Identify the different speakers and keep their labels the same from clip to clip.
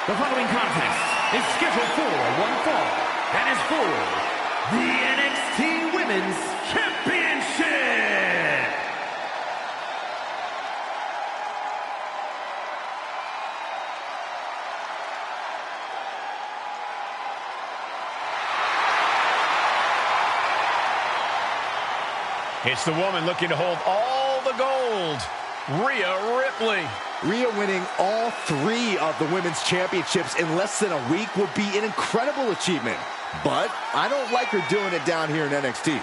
Speaker 1: The following contest is scheduled for one fall and is for the NXT Women's Championship.
Speaker 2: It's the woman looking to hold all the gold, Rhea Ripley.
Speaker 3: Rhea winning all 3 of the women's championships in less than a week would be an incredible achievement. But I don't like her doing it down here in NXT.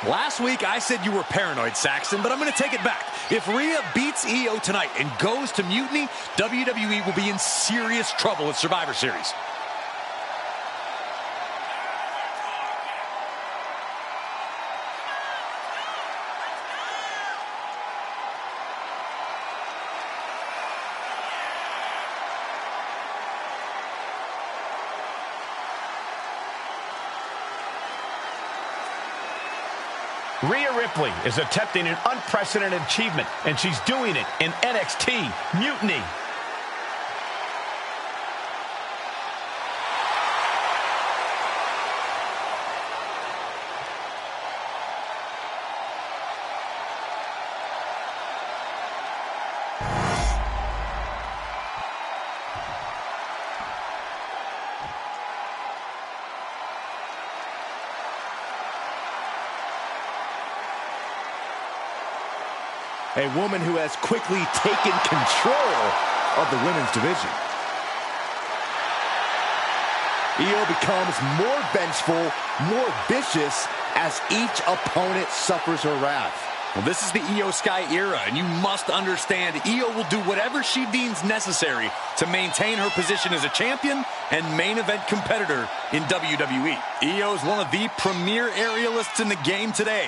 Speaker 4: Last week, I said you were paranoid, Saxton, but I'm going to take it back. If Rhea beats Io tonight and goes to Mutiny, WWE will be in serious trouble with Survivor Series.
Speaker 2: Rhea Ripley is attempting an unprecedented achievement, and she's doing it in NXT Mutiny.
Speaker 3: A woman who has quickly taken control of the women's division. Io becomes more vengeful, more vicious as each opponent suffers her wrath.
Speaker 4: Well, this is the Io Sky era, and you must understand Io will do whatever she deems necessary to maintain her position as a champion and main event competitor in WWE. Io is one of the premier aerialists in the game today.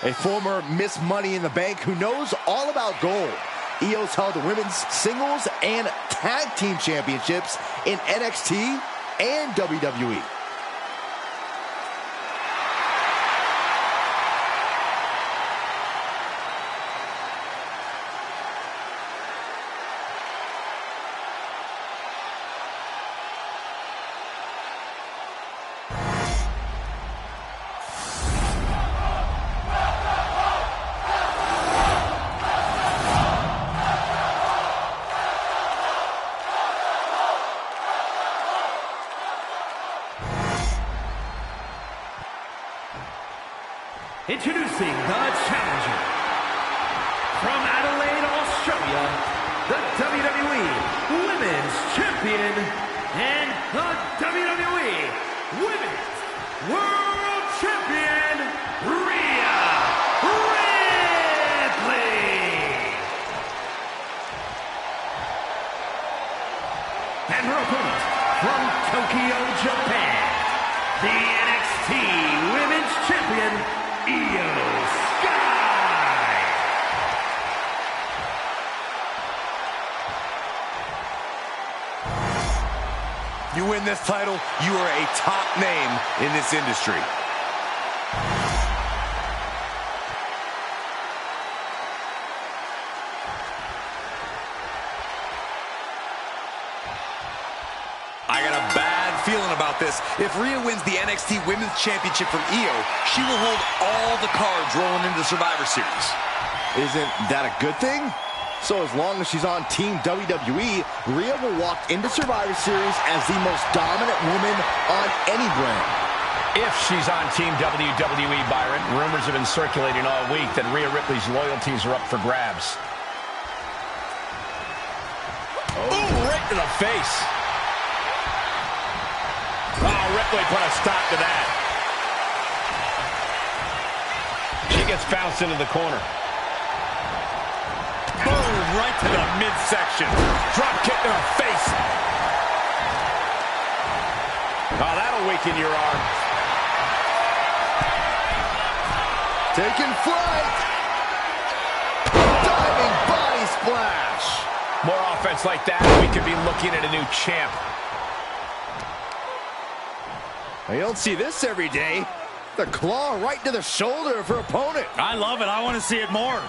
Speaker 3: A former Miss Money in the Bank who knows all about gold. Io's held the women's singles and tag team championships in NXT and WWE.
Speaker 1: Introducing the challenger from Adelaide, Australia, the WWE Women's Champion and the WWE Women's World Champion, Rhea Ripley. And her opponent from Tokyo, Japan, the NXT Women's Champion, Io Sky!
Speaker 4: You win this title, you are a top name in this industry. I got a bad feeling about this. If Rhea wins the NXT Women's Championship from Io, she will hold all the cards rolling into the Survivor Series.
Speaker 3: Isn't that a good thing? So as long as she's on Team WWE, Rhea will walk into Survivor Series as the most dominant woman on any brand.
Speaker 2: If she's on Team WWE, Byron, rumors have been circulating all week that Rhea Ripley's loyalties are up for grabs. Oh, right to the face. Oh, Ripley put a stop to that. She gets bounced into the corner. Boom, right to the midsection. Drop kick to the face. Oh, that'll weaken your arm.
Speaker 3: Taking flight. Diving body splash.
Speaker 2: More offense like that, we could be looking at a new champ.
Speaker 3: You don't see this every day. The claw right to the shoulder of her opponent.
Speaker 4: I love it. I want to see it more.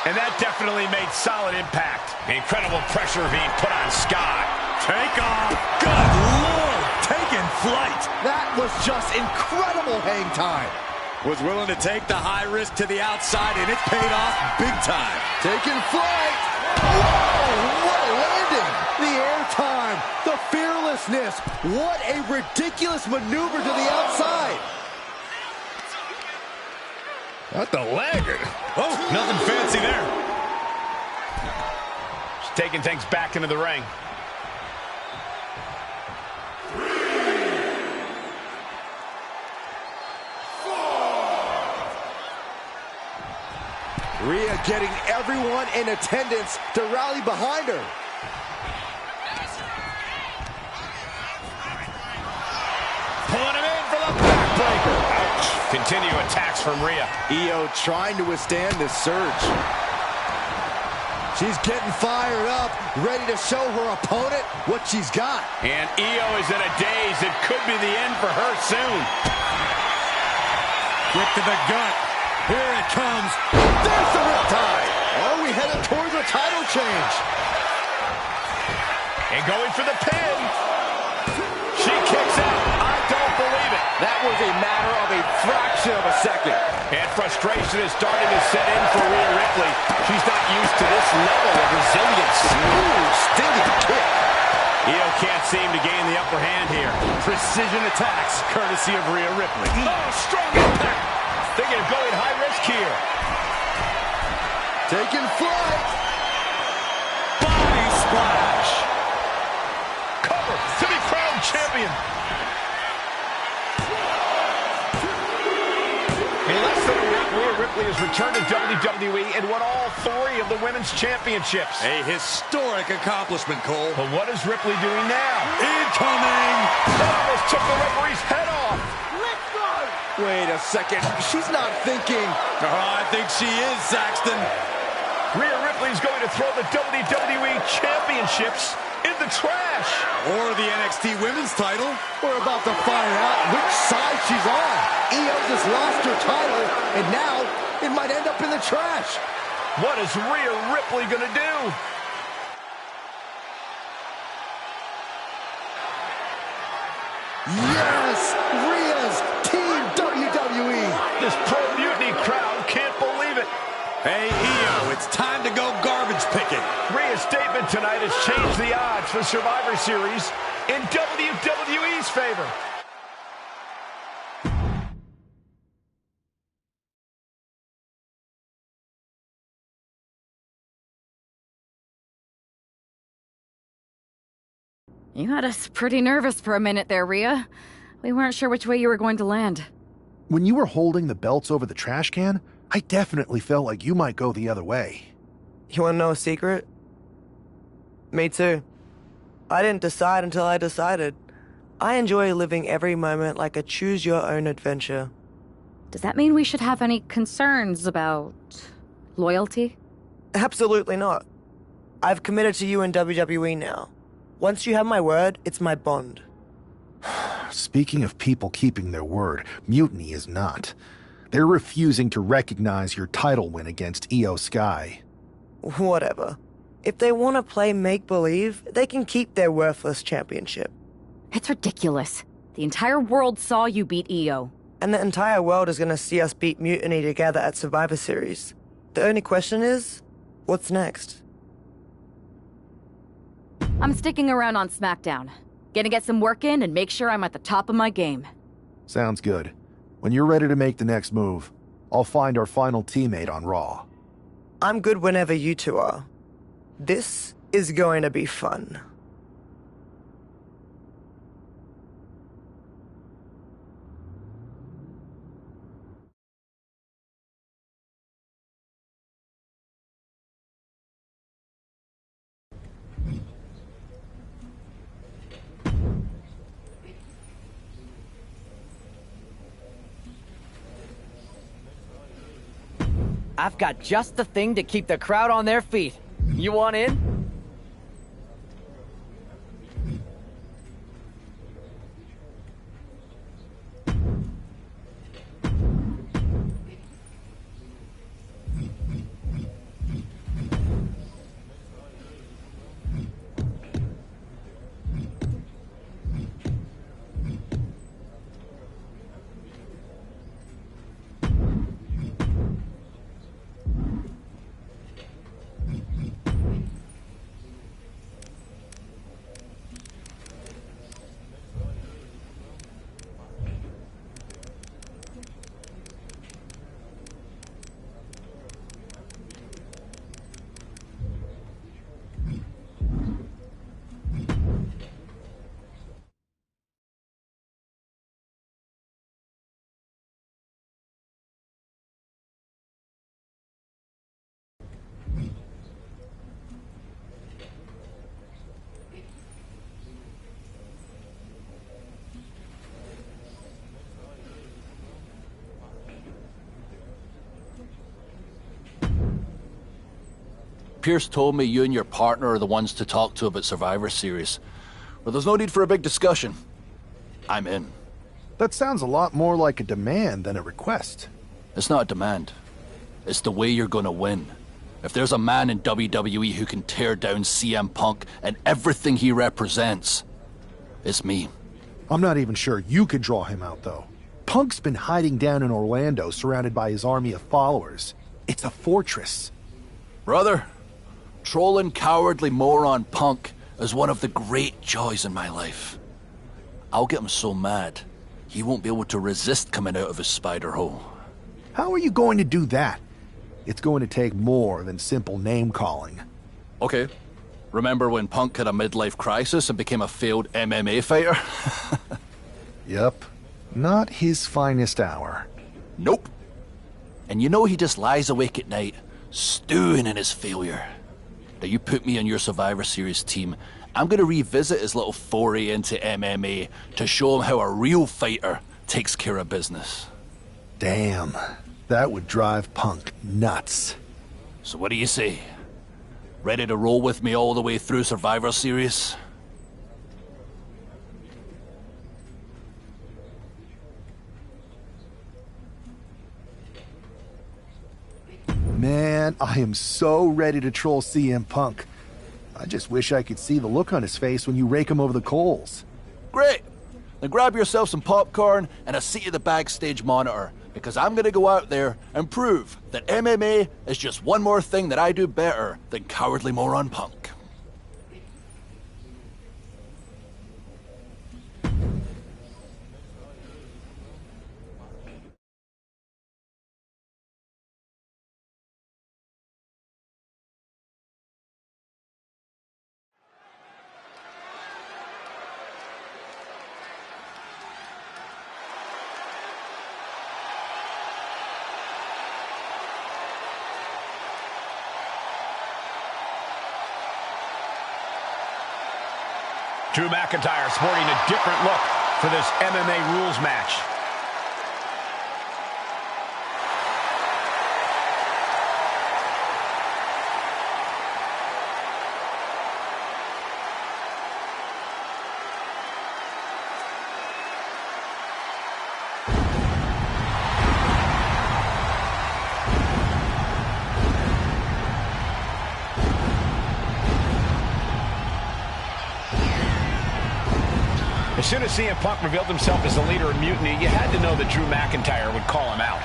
Speaker 2: And that definitely made solid impact. Incredible pressure being put on Sky.
Speaker 4: Take off. Good Lord. Taking flight.
Speaker 3: That was just incredible hang time.
Speaker 4: Was willing to take the high risk to the outside, and it paid off big time.
Speaker 3: Taking flight. Whoa, what a landing. The air time, the fearlessness. What a ridiculous maneuver to the outside.
Speaker 4: What the laggard? Oh, nothing fancy there.
Speaker 2: She's taking things back into the ring.
Speaker 3: Rhea getting everyone in attendance to rally behind her.
Speaker 2: Pulling him in for the backbreaker. Ouch. Continue attacks from Rhea.
Speaker 3: Io trying to withstand this surge. She's getting fired up, ready to show her opponent what she's got.
Speaker 2: And Io is in a daze. It could be the end for her soon.
Speaker 4: Quick to the gut. Here it comes.
Speaker 3: There's the riptide. Are we headed towards a title change?
Speaker 2: And going for the pin. She kicks out. I don't believe it.
Speaker 3: That was a matter of a fraction of a second.
Speaker 2: And frustration is starting to set in for Rhea Ripley. She's not used to this level of resilience.
Speaker 3: Ooh, stinging kick.
Speaker 2: Io can't seem to gain the upper hand here.
Speaker 4: Precision attacks, courtesy of Rhea Ripley.
Speaker 2: Oh, strong impact. Thinking of going high risk here.
Speaker 3: Taking flight.
Speaker 4: Body splash.
Speaker 2: Cover to be crowned champion. In less than a week, Rhea Ripley has returned to WWE and won all 3 of the women's championships.
Speaker 4: A historic accomplishment, Cole.
Speaker 2: But what is Ripley doing now?
Speaker 4: Incoming.
Speaker 2: That almost took the referee's head off.
Speaker 3: Wait a second. She's not thinking.
Speaker 4: Oh, I think she is, Saxton.
Speaker 2: Rhea Ripley's going to throw the WWE championships in the trash.
Speaker 4: Or the NXT women's title.
Speaker 3: We're about to find out which side she's on. Io just lost her title, and now it might end up in the trash.
Speaker 2: What is Rhea Ripley going to do?
Speaker 3: Yes! Rhea's Team WWE!
Speaker 2: This pro-mutiny crowd can't believe it.
Speaker 4: Hey, Io, it's time to go garbage picking.
Speaker 2: Rhea's statement tonight has changed the odds for Survivor Series in WWE's favor.
Speaker 5: You had us pretty nervous for a minute there, Rhea. We weren't sure which way you were going to land.
Speaker 6: When you were holding the belts over the trash can, I definitely felt like you might go the other way.
Speaker 7: You wanna know a secret? Me too. I didn't decide until I decided. I enjoy living every moment like a choose-your-own adventure.
Speaker 5: Does that mean we should have any concerns about loyalty?
Speaker 7: Absolutely not. I've committed to you in WWE now. Once you have my word, it's my bond.
Speaker 6: Speaking of people keeping their word, Mutiny is not. They're refusing to recognize your title win against Io Sky.
Speaker 7: Whatever. If they want to play make-believe, they can keep their worthless championship.
Speaker 5: It's ridiculous. The entire world saw you beat Io.
Speaker 7: And the entire world is going to see us beat Mutiny together at Survivor Series. The only question is, what's next?
Speaker 5: I'm sticking around on SmackDown. Gonna get some work in and make sure I'm at the top of my game.
Speaker 6: Sounds good. When you're ready to make the next move, I'll find our final teammate on Raw.
Speaker 7: I'm good whenever you two are. This is going to be fun.
Speaker 8: I've got just the thing to keep the crowd on their feet. You want in?
Speaker 9: Pierce told me you and your partner are the ones to talk to about Survivor Series. Well, there's no need for a big discussion. I'm in.
Speaker 6: That sounds a lot more like a demand than a request.
Speaker 9: It's not a demand. It's the way you're gonna win. If there's a man in WWE who can tear down CM Punk and everything he represents, it's me.
Speaker 6: I'm not even sure you could draw him out, though. Punk's been hiding down in Orlando, surrounded by his army of followers. It's a fortress.
Speaker 9: Brother, trolling cowardly moron Punk is one of the great joys in my life. I'll get him so mad, he won't be able to resist coming out of his spider hole.
Speaker 6: How are you going to do that? It's going to take more than simple name-calling.
Speaker 9: Okay. Remember when Punk had a midlife crisis and became a failed MMA fighter?
Speaker 6: Yep. Not his finest hour.
Speaker 9: Nope. And you know he just lies awake at night, stewing in his failure. Now you put me on your Survivor Series team, I'm gonna revisit his little foray into MMA to show him how a real fighter takes care of business.
Speaker 6: Damn. That would drive Punk nuts.
Speaker 9: So what do you say? Ready to roll with me all the way through Survivor Series?
Speaker 6: Man, I am so ready to troll CM Punk. I just wish I could see the look on his face when you rake him over the coals.
Speaker 9: Great! Then grab yourself some popcorn and a seat at the backstage monitor, because I'm gonna go out there and prove that MMA is just one more thing that I do better than cowardly moron Punk.
Speaker 2: Drew McIntyre sporting a different look for this MMA rules match. As soon as CM Punk revealed himself as the leader of Mutiny, you had to know that Drew McIntyre would call him out.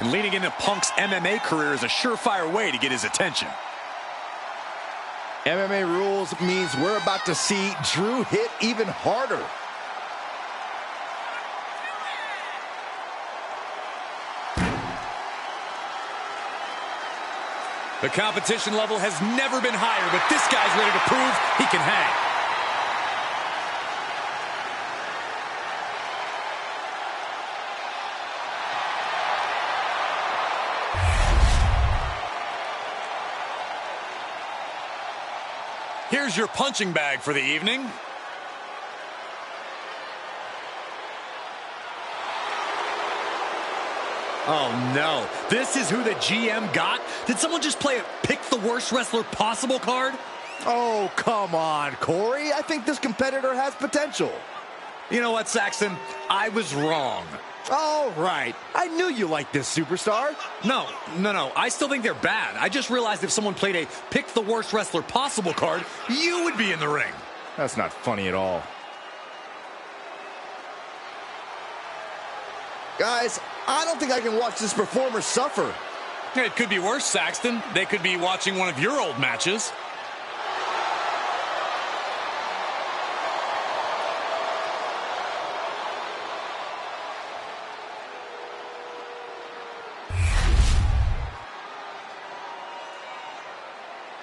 Speaker 4: And leading into Punk's MMA career is a surefire way to get his attention.
Speaker 3: MMA rules means we're about to see Drew hit even harder.
Speaker 4: The competition level has never been higher, but this guy's ready to prove he can hang. Here's your punching bag for the evening. Oh no, this is who the GM got? Did someone just play a pick the worst wrestler possible card?
Speaker 3: Oh, come on, Corey. I think this competitor has potential.
Speaker 4: You know what, Saxton? I was wrong.
Speaker 3: All right. I knew you liked this superstar.
Speaker 4: No. I still think they're bad. I just realized if someone played a pick the worst wrestler possible card, you would be in the ring.
Speaker 3: That's not funny at all. Guys, I don't think I can watch this performer suffer.
Speaker 4: It could be worse, Saxton. They could be watching one of your old matches.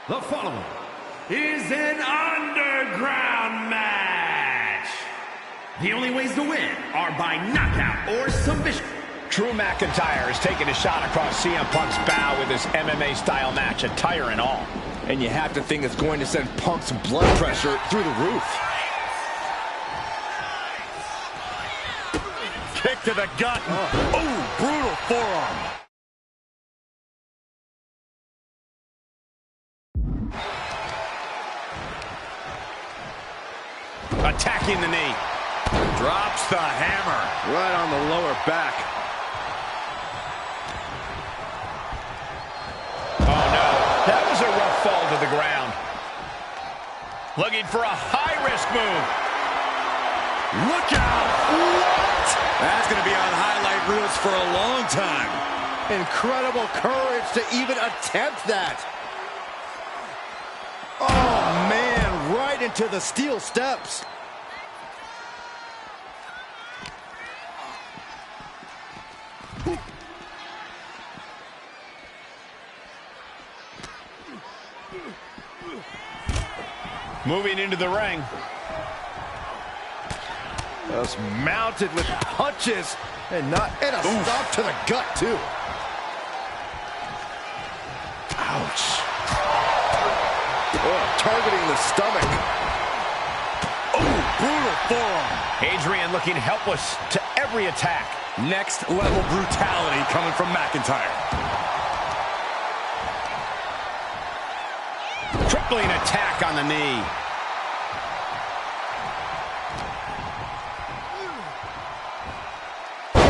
Speaker 1: The following is an underground match. The only ways to win are by knockout or submission.
Speaker 2: Drew McIntyre is taking a shot across CM Punk's bow with this MMA-style match, attire and all.
Speaker 3: And you have to think it's going to send Punk's blood pressure through the roof.
Speaker 4: Kick to the gut. Oh, brutal forearm.
Speaker 2: Attacking the knee.
Speaker 4: Drops the hammer.
Speaker 3: Right on the lower back.
Speaker 2: Oh, no. That was a rough fall to the ground. Looking for a high-risk move.
Speaker 4: Look out! What? That's going to be on highlight reels for a long time.
Speaker 3: Incredible courage to even attempt that. Oh, man, right into the steel steps.
Speaker 2: Moving into the ring.
Speaker 3: Just mounted with punches and a stop to the gut, too. Ouch. Oh, targeting the stomach.
Speaker 4: Oh, brutal forearm.
Speaker 2: Adrian looking helpless to every attack.
Speaker 4: Next level brutality coming from McIntyre.
Speaker 2: Crippling attack on the knee.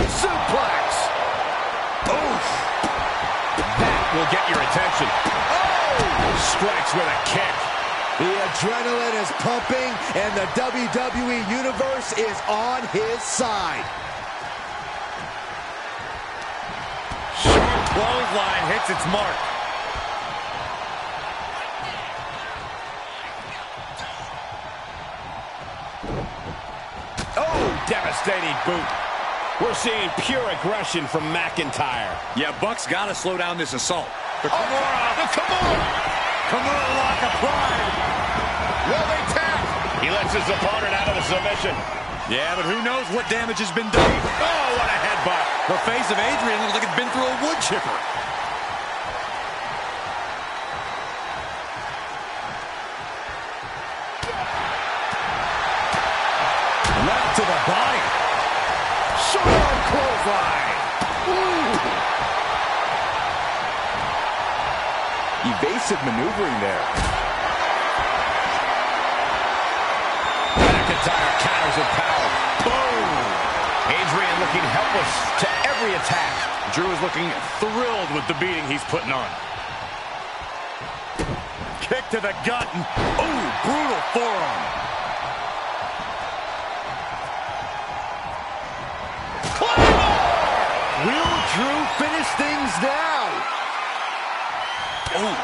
Speaker 3: Suplex. Oof.
Speaker 2: That will get your attention.
Speaker 3: Oh!
Speaker 2: Strikes with a kick.
Speaker 3: The adrenaline is pumping, and the WWE Universe is on his side.
Speaker 4: Short clothesline hits its mark.
Speaker 2: Oh, devastating boot. We're seeing pure aggression from McIntyre.
Speaker 4: Yeah, Buck's got to slow down this assault.
Speaker 2: The Kimura lock applied. Rolling tap. He lets his opponent out of the submission.
Speaker 4: Yeah, but who knows what damage has been done.
Speaker 2: Oh, what a headbutt.
Speaker 4: The face of Adrian looks like it's been through a wood chipper. Left to the body.
Speaker 3: Short arm clothesline. Evasive maneuvering there.
Speaker 2: McIntyre counters with power. Boom! Adrian looking helpless to every attack.
Speaker 4: Drew is looking thrilled with the beating he's putting on. Kick to the gut. Ooh, brutal forearm.
Speaker 3: Will Drew finish things now?
Speaker 2: Ooh.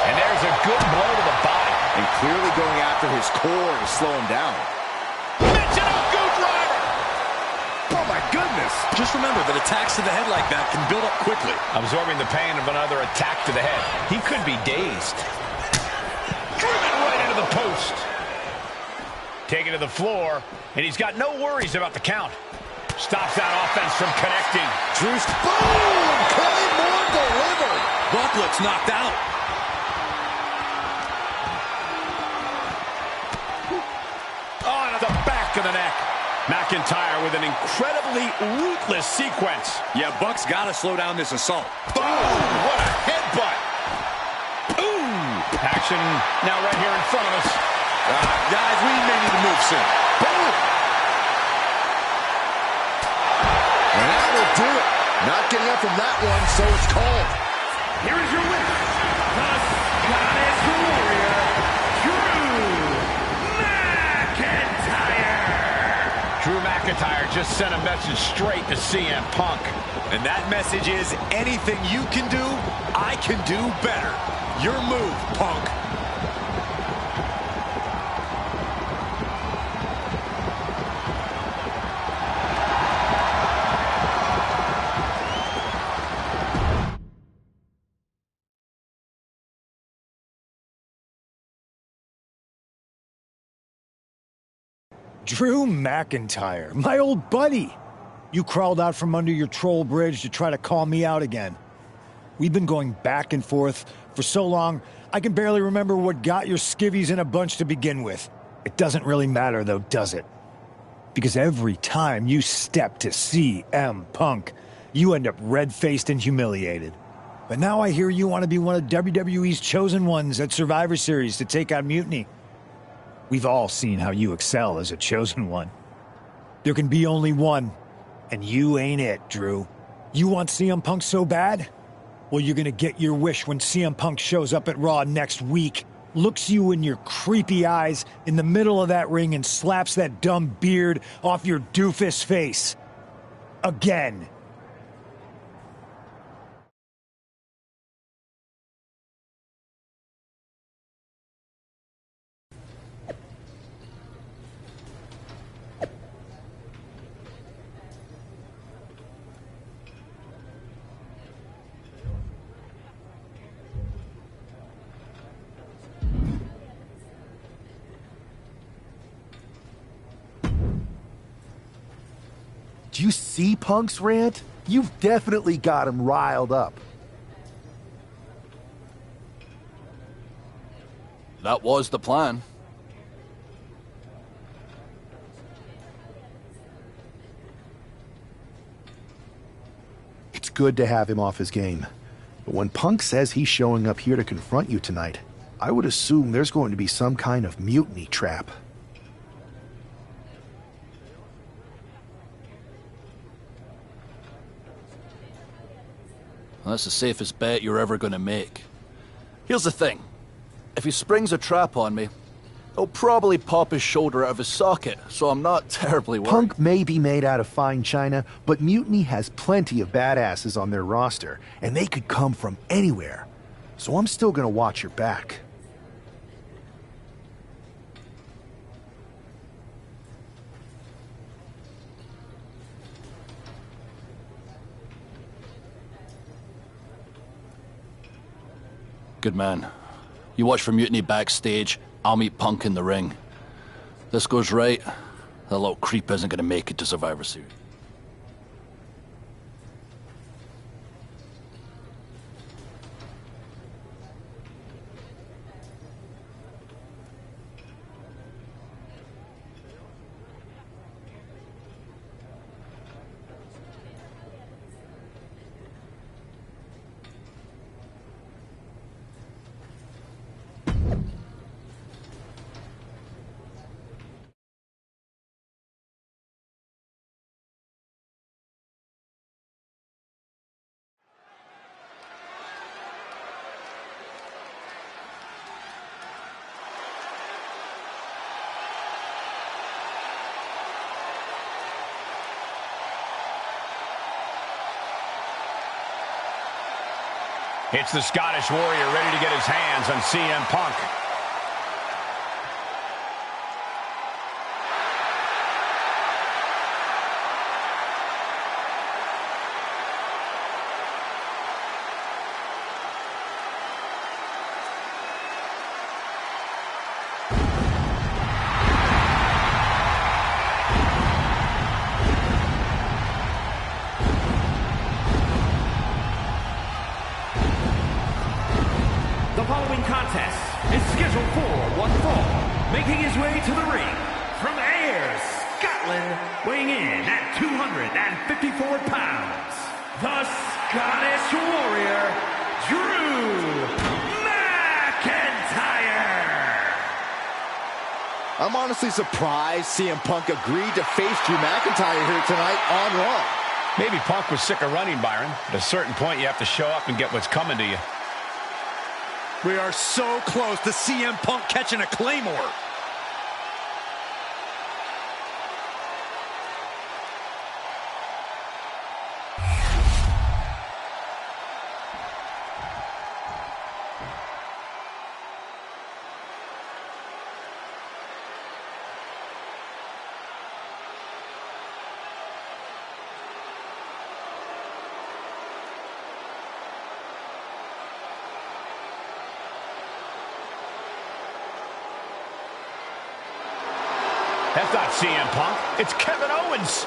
Speaker 2: And there's a good blow to the body.
Speaker 3: And clearly going after his core to slow him down.
Speaker 2: Michinoku driver!
Speaker 3: Oh my goodness!
Speaker 4: Just remember that attacks to the head like that can build up quickly.
Speaker 2: Absorbing the pain of another attack to the head. He could be dazed. Driven right into the post. Taken to the floor, and he's got no worries about the count. Stops that offense from connecting.
Speaker 3: Drew's boom! Claymore delivered!
Speaker 4: Bucklet's knocked out.
Speaker 2: On the back of the neck. McIntyre with an incredibly ruthless sequence.
Speaker 4: Yeah, Buck's got to slow down this assault.
Speaker 2: Boom! What a headbutt! Ooh! Action now right here in front of us.
Speaker 4: Guys, we may need to move soon.
Speaker 2: Boom!
Speaker 3: And that will do it. Not getting up from that one, so it's called.
Speaker 1: Here is your winner, the Scottish Warrior, Drew McIntyre.
Speaker 2: Drew McIntyre just sent a message straight to CM Punk.
Speaker 4: And that message is, anything you can do, I can do better. Your move, Punk.
Speaker 10: Drew McIntyre, my old buddy. You crawled out from under your troll bridge to try to call me out again. We've been going back and forth for so long, I can barely remember what got your skivvies in a bunch to begin with. It doesn't really matter though, does it? Because every time you step to CM Punk, you end up red-faced and humiliated. But now I hear you want to be one of WWE's chosen ones at Survivor Series to take on Mutiny. We've all seen how you excel as a chosen one. There can be only one, and you ain't it, Drew. You want CM Punk so bad? Well, you're gonna get your wish when CM Punk shows up at Raw next week, looks you in your creepy eyes in the middle of that ring and slaps that dumb beard off your doofus face. Again.
Speaker 6: Do you see Punk's rant? You've definitely got him riled up.
Speaker 9: That was the plan.
Speaker 6: It's good to have him off his game. But when Punk says he's showing up here to confront you tonight, I would assume there's going to be some kind of mutiny trap.
Speaker 9: That's the safest bet you're ever going to make. Here's the thing. If he springs a trap on me, he'll probably pop his shoulder out of his socket, so I'm not terribly worried.
Speaker 6: Punk may be made out of fine china, but Mutiny has plenty of badasses on their roster, and they could come from anywhere. So I'm still going to watch your back.
Speaker 9: Good man. You watch for Mutiny backstage, I'll meet Punk in the ring. This goes right, that little creep isn't gonna make it to Survivor Series.
Speaker 2: It's the Scottish Warrior ready to get his hands on CM Punk.
Speaker 1: The following contest is scheduled for one fall. Making his way to the ring from Ayr, Scotland, weighing in at 254 pounds, the Scottish Warrior, Drew McIntyre.
Speaker 3: I'm honestly surprised CM Punk agreed to face Drew McIntyre here tonight on Raw.
Speaker 2: Maybe Punk was sick of running, Byron. At a certain point, you have to show up and get what's coming to you.
Speaker 4: We are so close to CM Punk catching a Claymore.
Speaker 2: That's not CM Punk. It's Kevin Owens.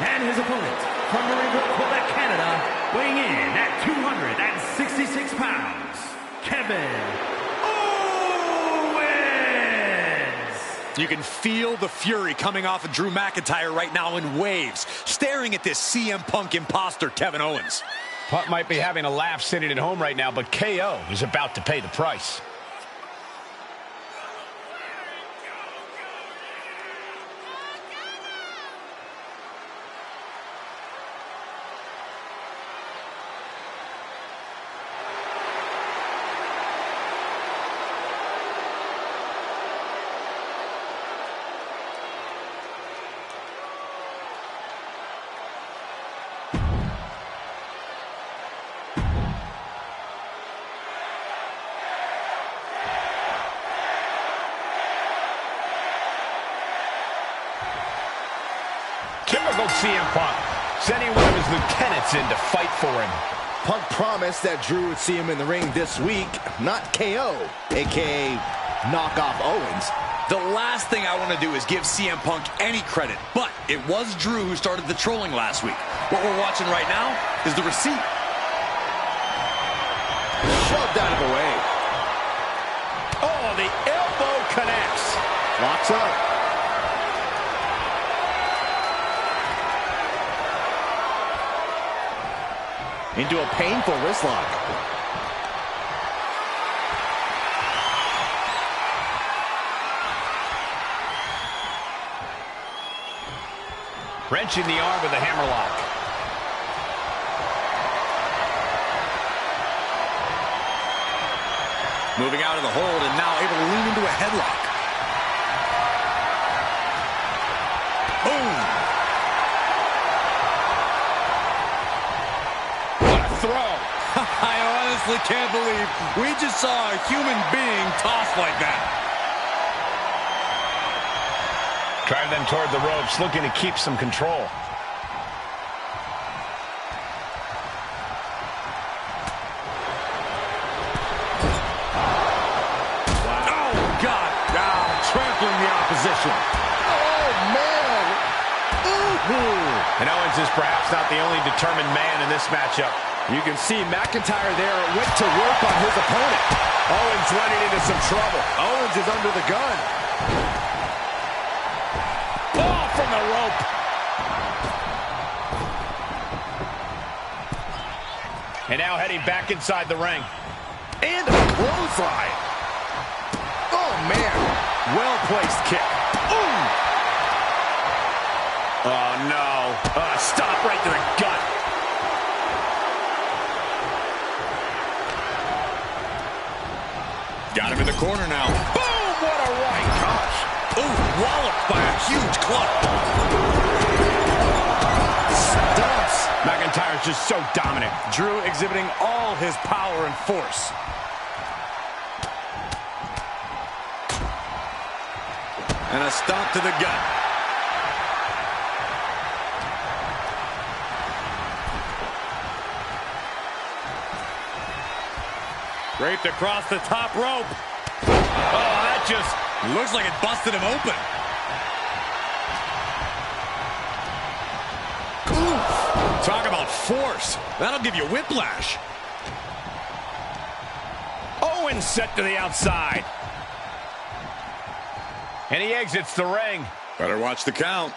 Speaker 1: And his opponent from Maryville, Quebec, Canada, weighing in at 266 pounds, Kevin Owens.
Speaker 4: You can feel the fury coming off of Drew McIntyre right now in waves, staring at this CM Punk imposter, Kevin Owens.
Speaker 2: Punk might be having a laugh sitting at home right now, but KO is about to pay the price. Typical CM Punk, sending one of his lieutenants in to fight for him.
Speaker 3: Punk promised that Drew would see him in the ring this week, not KO, a.k.a. knockoff Owens.
Speaker 4: The last thing I want to do is give CM Punk any credit, but it was Drew who started the trolling last week. What we're watching right now is the receipt.
Speaker 3: Shoved out of the way.
Speaker 2: Oh, the elbow connects.
Speaker 3: Locks up. Into a painful wrist lock.
Speaker 2: Wrenching the arm with a hammerlock.
Speaker 4: Moving out of the hold and now able to lean into a headlock. Boom!
Speaker 2: What a throw!
Speaker 4: I honestly can't believe we just saw a human being tossed like that.
Speaker 2: Drive them toward the ropes, looking to keep some control.
Speaker 4: Trampling the opposition.
Speaker 3: Oh, man.
Speaker 2: And Owens is perhaps not the only determined man in this matchup.
Speaker 3: You can see McIntyre there went to work on his opponent. Owens running into some trouble. Owens is under the gun.
Speaker 2: Oh, from the rope. And now heading back inside the ring.
Speaker 3: And a clothesline. Oh, man. Well-placed kick. Ooh!
Speaker 2: Oh, no. Stop right to the gut.
Speaker 4: Got him in the corner now.
Speaker 2: Boom! What a right. Gosh.
Speaker 4: Ooh, walloped by a huge club.
Speaker 3: Stumps.
Speaker 2: McIntyre's just so dominant.
Speaker 4: Drew exhibiting all his power and force. And a stomp to the gut. Draped across the top rope. Oh, that just looks like it busted him open. Ooh, talk about force. That'll give you whiplash.
Speaker 2: Owens set to the outside. And he exits the ring.
Speaker 4: Better watch the count.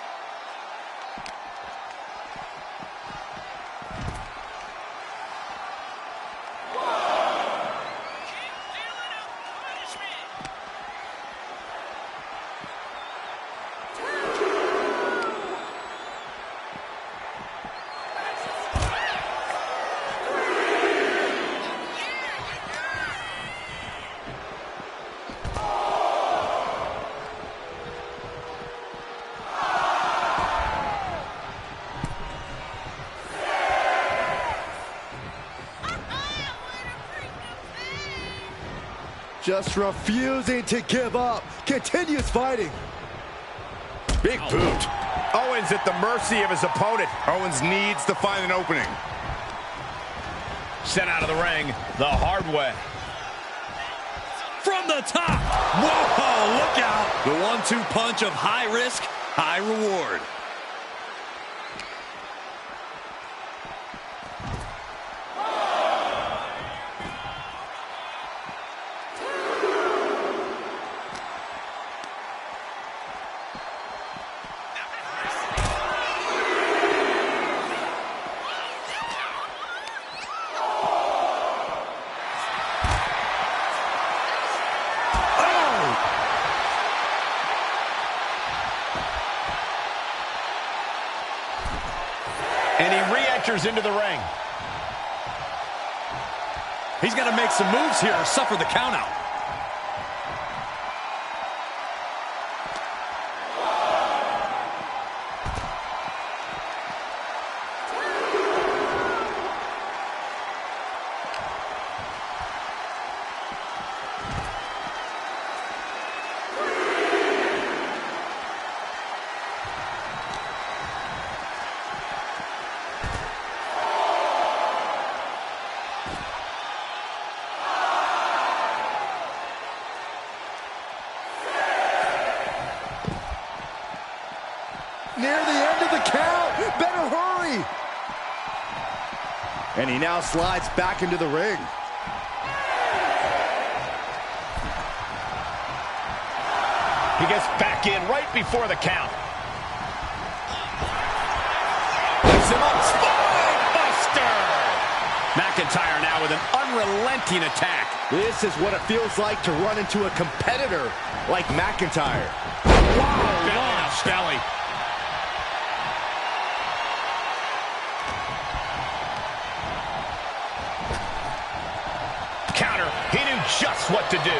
Speaker 3: Just refusing to give up. Continues fighting.
Speaker 2: Big boot. Owens at the mercy of his opponent.
Speaker 4: Owens needs to find an opening.
Speaker 2: Sent out of the ring the hard way.
Speaker 4: From the top. Whoa, look out. The 1-2 punch of high risk, high reward.
Speaker 2: And he re-enters into the ring.
Speaker 4: He's going to make some moves here or suffer the countout.
Speaker 3: Near the end of the count. Better hurry. And he now slides back into the ring.
Speaker 2: He gets back in right before the count.
Speaker 4: Puts him up. Spine
Speaker 2: Buster! McIntyre now with an unrelenting attack.
Speaker 3: This is what it feels like to run into a competitor like McIntyre.
Speaker 2: Wow, belly. Counter. He knew just what to do.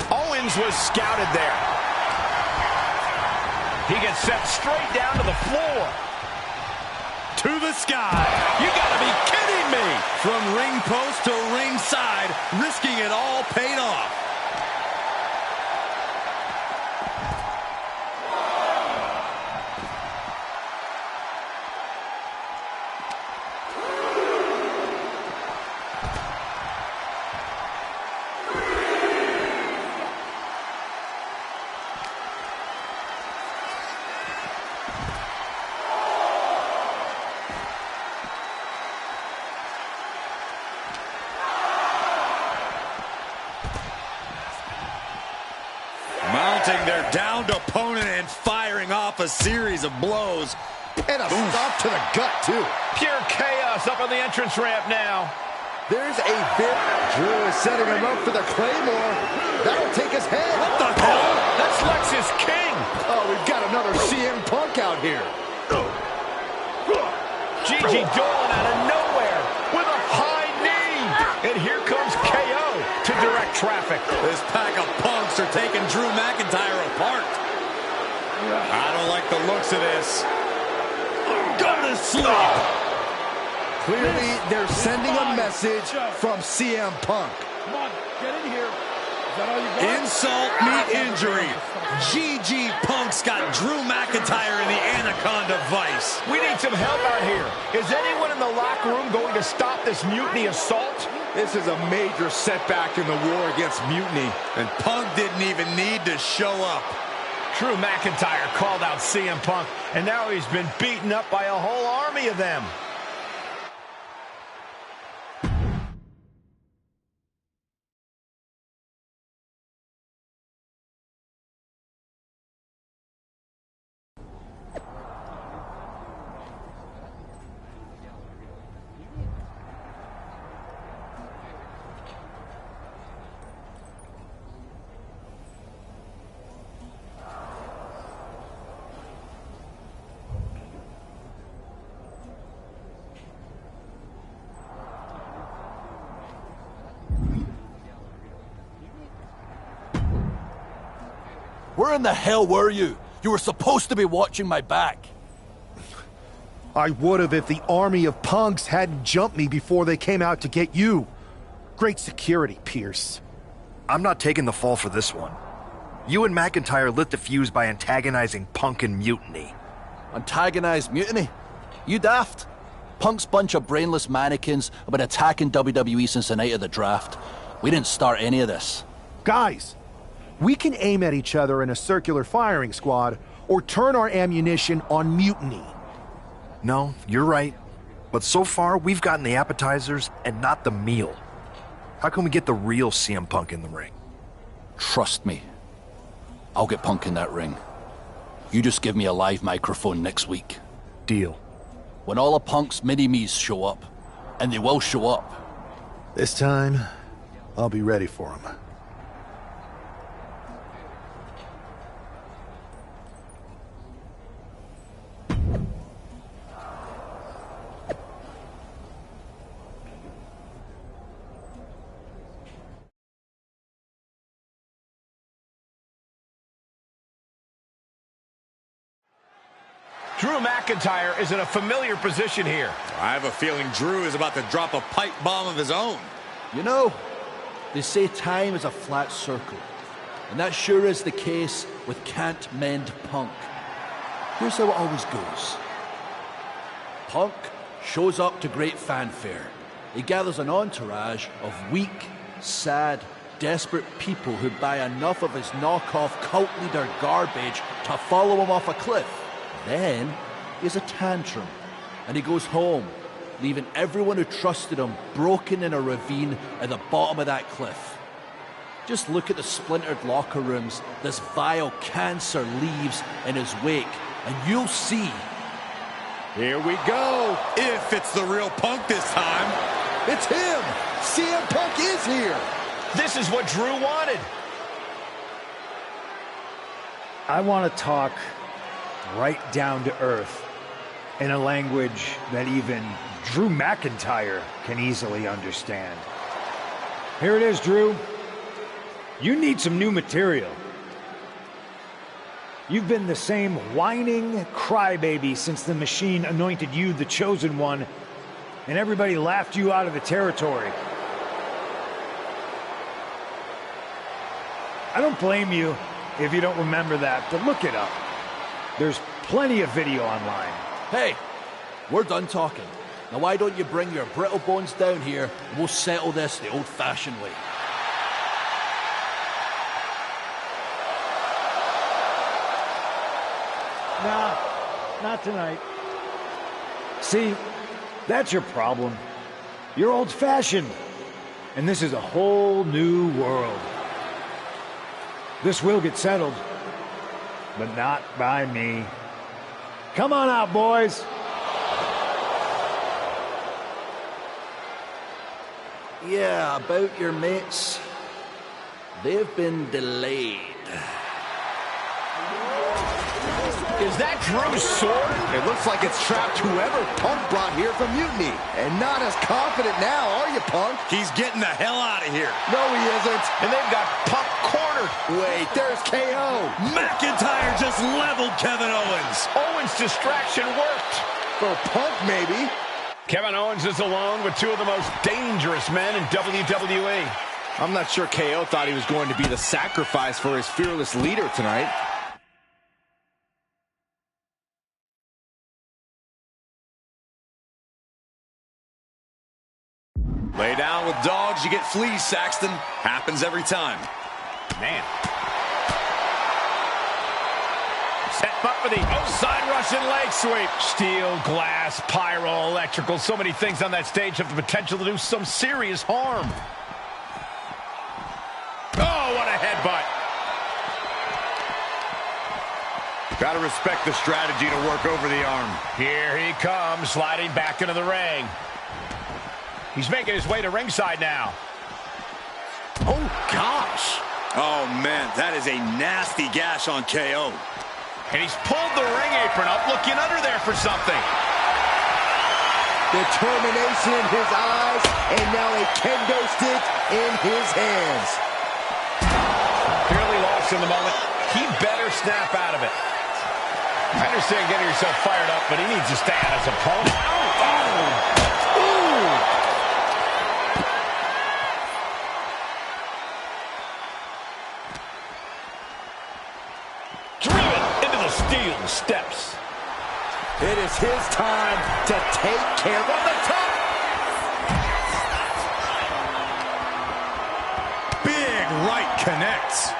Speaker 2: Owens was scouted there. He gets sent straight down to the floor.
Speaker 4: to the sky. You gotta be kidding me. From ring post to ringside, risking it all paid off. Mounting their downed opponent and firing off a series of blows.
Speaker 3: And a stop to the gut, too.
Speaker 2: Pure chaos up on the entrance ramp now.
Speaker 3: There's a bit. Drew is setting him up for the Claymore. That'll take his head.
Speaker 2: What the hell? That's Lex's King.
Speaker 3: Oh, we've got another CM Punk out here.
Speaker 2: Gigi Dolan out of nowhere with a high knee. And here comes KO to direct traffic.
Speaker 4: This pack of punks are taking Drew McIntyre apart. I don't like the looks of this. Go to sleep.
Speaker 3: Clearly, they're sending a message from CM Punk.
Speaker 10: Come on, get in here. Is that all you got?
Speaker 4: Insult meet injury. GG Punk's got Drew McIntyre in the Anaconda Vice.
Speaker 2: We need some help out here. Is anyone in the locker room going to stop this mutiny assault?
Speaker 3: This is a major setback in the war against Mutiny.
Speaker 4: And Punk didn't even need to show up.
Speaker 2: Drew McIntyre called out CM Punk, and now he's been beaten up by a whole army of them.
Speaker 9: Where in the hell were you? You were supposed to be watching my back.
Speaker 6: I would have if the army of punks hadn't jumped me before they came out to get you. Great security, Pierce.
Speaker 11: I'm not taking the fall for this one. You and McIntyre lit the fuse by antagonizing Punk and Mutiny.
Speaker 9: Antagonized Mutiny? You daft? Punk's bunch of brainless mannequins have been attacking WWE since the night of the draft. We didn't start any of this.
Speaker 6: Guys, we can aim at each other in a circular firing squad or turn our ammunition on Mutiny.
Speaker 11: No, you're right. But so far, we've gotten the appetizers and not the meal. How can we get the real CM Punk in the ring?
Speaker 9: Trust me. I'll get Punk in that ring. You just give me a live microphone next week.
Speaker 11: Deal.
Speaker 9: When all of Punk's mini-me's show up, and they will show up.
Speaker 6: This time, I'll be ready for him.
Speaker 2: Drew McIntyre is in a familiar position here.
Speaker 4: I have a feeling Drew is about to drop a pipe bomb of his own.
Speaker 9: You know, they say time is a flat circle. And that sure is the case with Can't Mend Punk. Here's how it always goes. Punk shows up to great fanfare. He gathers an entourage of weak, sad, desperate people who buy enough of his knockoff cult leader garbage to follow him off a cliff. Then he has a tantrum and he goes home, leaving everyone who trusted him broken in a ravine at the bottom of that cliff. Just look at the splintered locker rooms this vile cancer leaves in his wake, and you'll see.
Speaker 4: Here we go. If it's the real Punk this time.
Speaker 3: It's him! CM Punk is here!
Speaker 2: This is what Drew wanted.
Speaker 10: I want to talk right down to earth in a language that even Drew McIntyre can easily understand. Here it is, Drew. You need some new material. You've been the same whining crybaby since the Machine anointed you the chosen one, and everybody laughed you out of the territory. I don't blame you if you don't remember that, but look it up. There's plenty of video online.
Speaker 9: Hey, we're done talking. Now why don't you bring your brittle bones down here and we'll settle this the old-fashioned way.
Speaker 10: Nah, not tonight. See, that's your problem. You're old-fashioned, and this is a whole new world. This will get settled, but not by me. Come on out, boys.
Speaker 9: Yeah, about your mates. They've been delayed.
Speaker 2: Is that Drew's sword?
Speaker 3: It looks like it's trapped whoever Punk brought here from Mutiny. And not as confident now, are you, Punk?
Speaker 4: He's getting the hell out of here.
Speaker 3: No, he isn't.
Speaker 2: And they've got Punk cornered.
Speaker 3: Wait, there's KO.
Speaker 4: McIntyre just leveled Kevin Owens.
Speaker 2: Owens' distraction worked.
Speaker 3: For Punk, maybe.
Speaker 2: Kevin Owens is alone with two of the most dangerous men in WWE.
Speaker 3: I'm not sure KO thought he was going to be the sacrifice for his fearless leader tonight.
Speaker 4: Lay down with dogs, you get fleas, Saxton. Happens every time.
Speaker 2: Man. Set up for the outside Russian leg sweep. Steel, glass, pyro, electrical. So many things on that stage have the potential to do some serious harm. Oh, what a headbutt.
Speaker 4: Gotta respect the strategy to work over the arm.
Speaker 2: Here he comes, sliding back into the ring. He's making his way to ringside now.
Speaker 3: Oh, gosh.
Speaker 4: Oh, man, that is a nasty gash on KO.
Speaker 2: And he's pulled the ring apron up, looking under there for something.
Speaker 3: Determination in his eyes, and now a kendo stick in his hands.
Speaker 2: Clearly lost in the moment. He better snap out of it. I understand getting yourself fired up, but he needs to stay on his opponent. Oh! Steel steps.
Speaker 3: It is his time to take care of the top.
Speaker 4: Big right connects.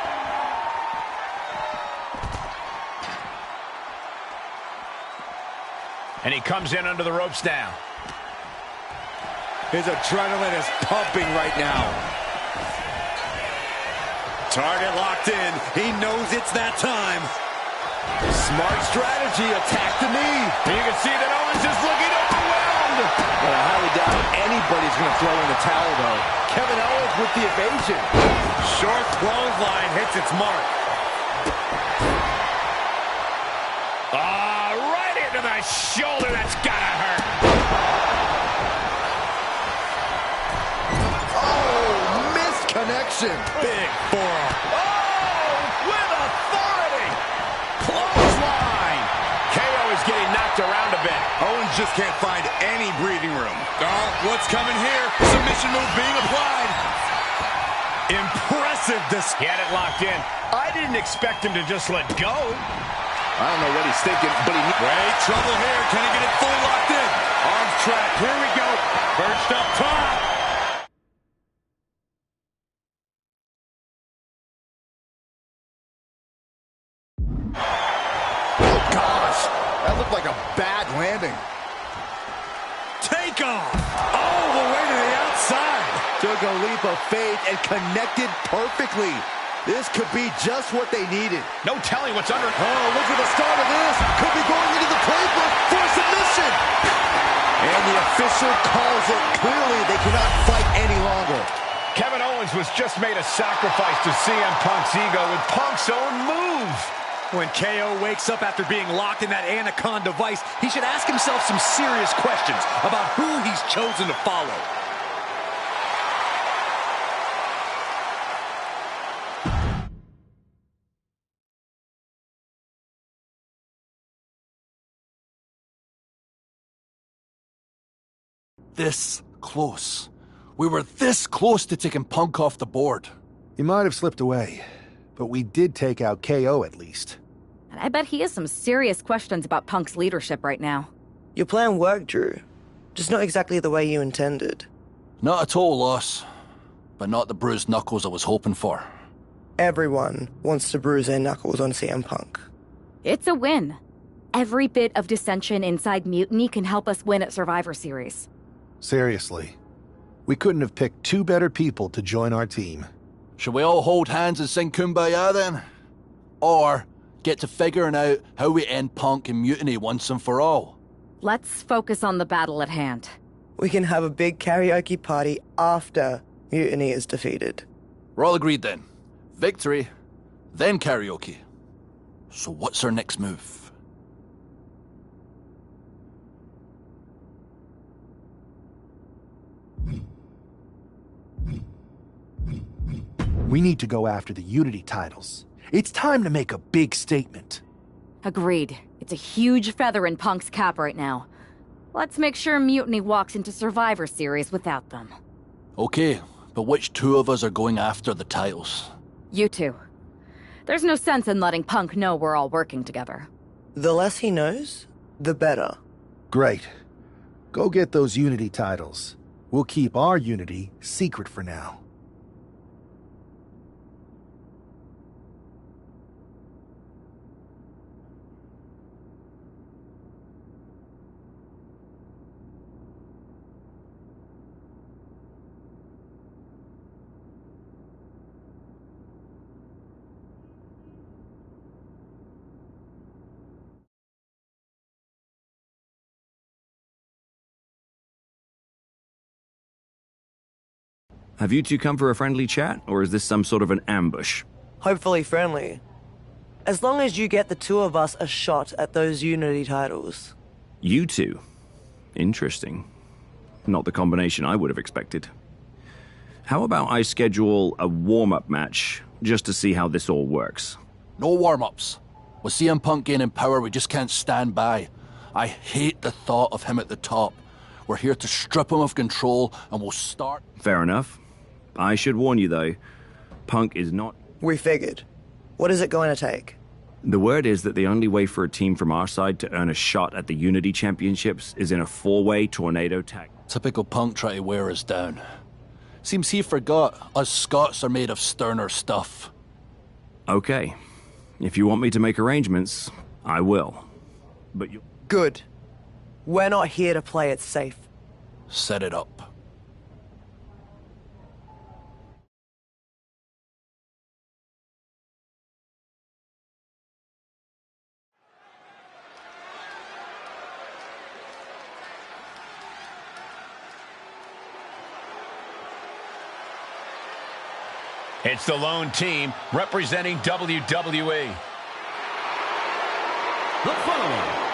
Speaker 2: And he comes in under the ropes now.
Speaker 3: His adrenaline is pumping right now.
Speaker 4: Target locked in. He knows it's that time.
Speaker 3: Smart strategy, attack the knee.
Speaker 2: And you can see that Owens is looking overwhelmed.
Speaker 3: Well, I highly doubt anybody's going to throw in the towel, though. Kevin Owens with the evasion.
Speaker 4: Short clothesline hits its mark.
Speaker 2: Right into the shoulder. That's gotta hurt.
Speaker 3: Oh, missed connection.
Speaker 4: Big forearm.
Speaker 2: Oh, with authority. Clothesline. KO is KO's getting knocked around a bit.
Speaker 4: Owens just can't find any breathing room. Oh, what's coming here? Submission move being applied. Impressive.
Speaker 2: He had it locked in. I didn't expect him to just let go.
Speaker 3: I don't know what he's thinking, but he...
Speaker 4: Great trouble here. Can he get it fully locked in? Arms track. Here we go. Perched up top.
Speaker 3: Oh, gosh. That looked like a bad landing.
Speaker 4: Take off. All the way to the outside.
Speaker 3: Took a leap of faith and connected perfectly. This could be just what they needed.
Speaker 2: No telling what's under.
Speaker 3: Oh, look at the start of this. Could be going into the playbook for submission. And the official calls it. Clearly, they cannot fight any longer.
Speaker 2: Kevin Owens was just made a sacrifice to CM Punk's ego with Punk's own move.
Speaker 4: When KO wakes up after being locked in that Anaconda vice, he should ask himself some serious questions about who he's chosen to follow.
Speaker 9: This close. We were this close to taking Punk off the board.
Speaker 6: He might have slipped away, but we did take out KO at least.
Speaker 5: And I bet he has some serious questions about Punk's leadership right now.
Speaker 7: Your plan worked, Drew. Just not exactly the way you intended.
Speaker 9: Not a total loss, but not the bruised knuckles I was hoping for.
Speaker 7: Everyone wants to bruise their knuckles on CM Punk.
Speaker 5: It's a win. Every bit of dissension inside Mutiny can help us win at Survivor Series.
Speaker 6: Seriously. We couldn't have picked two better people to join our team.
Speaker 9: Should we all hold hands and sing Kumbaya then? Or get to figuring out how we end Punk and Mutiny once and for all?
Speaker 5: Let's focus on the battle at hand.
Speaker 7: We can have a big karaoke party after Mutiny is defeated.
Speaker 9: We're all agreed then. Victory, then karaoke. So what's our next move?
Speaker 6: We need to go after the Unity titles. It's time to make a big statement.
Speaker 5: Agreed. It's a huge feather in Punk's cap right now. Let's make sure Mutiny walks into Survivor Series without them.
Speaker 9: Okay, but which two of us are going after the titles?
Speaker 5: You two. There's no sense in letting Punk know we're all working together.
Speaker 7: The less he knows, the better.
Speaker 6: Great. Go get those Unity titles. We'll keep our Unity secret for now.
Speaker 12: Have you two come for a friendly chat, or is this some sort of an ambush?
Speaker 7: Hopefully friendly. As long as you get the two of us a shot at those Unity titles.
Speaker 12: You two? Interesting. Not the combination I would have expected. How about I schedule a warm-up match, just to see how this all works?
Speaker 9: No warm-ups. With CM Punk gaining power, we just can't stand by. I hate the thought of him at the top. We're here to strip him of control, and we'll start...
Speaker 12: Fair enough. I should warn you, though, Punk is not...
Speaker 7: We figured. What is it going to take?
Speaker 12: The word is that the only way for a team from our side to earn a shot at the Unity Championships is in a four-way tornado tag.
Speaker 9: Typical Punk try to wear us down. Seems he forgot us Scots are made of sterner stuff.
Speaker 12: Okay. If you want me to make arrangements, I will. But you...
Speaker 7: Good. We're not here to play it safe.
Speaker 9: Set it up.
Speaker 2: It's the lone team representing WWE.
Speaker 1: The following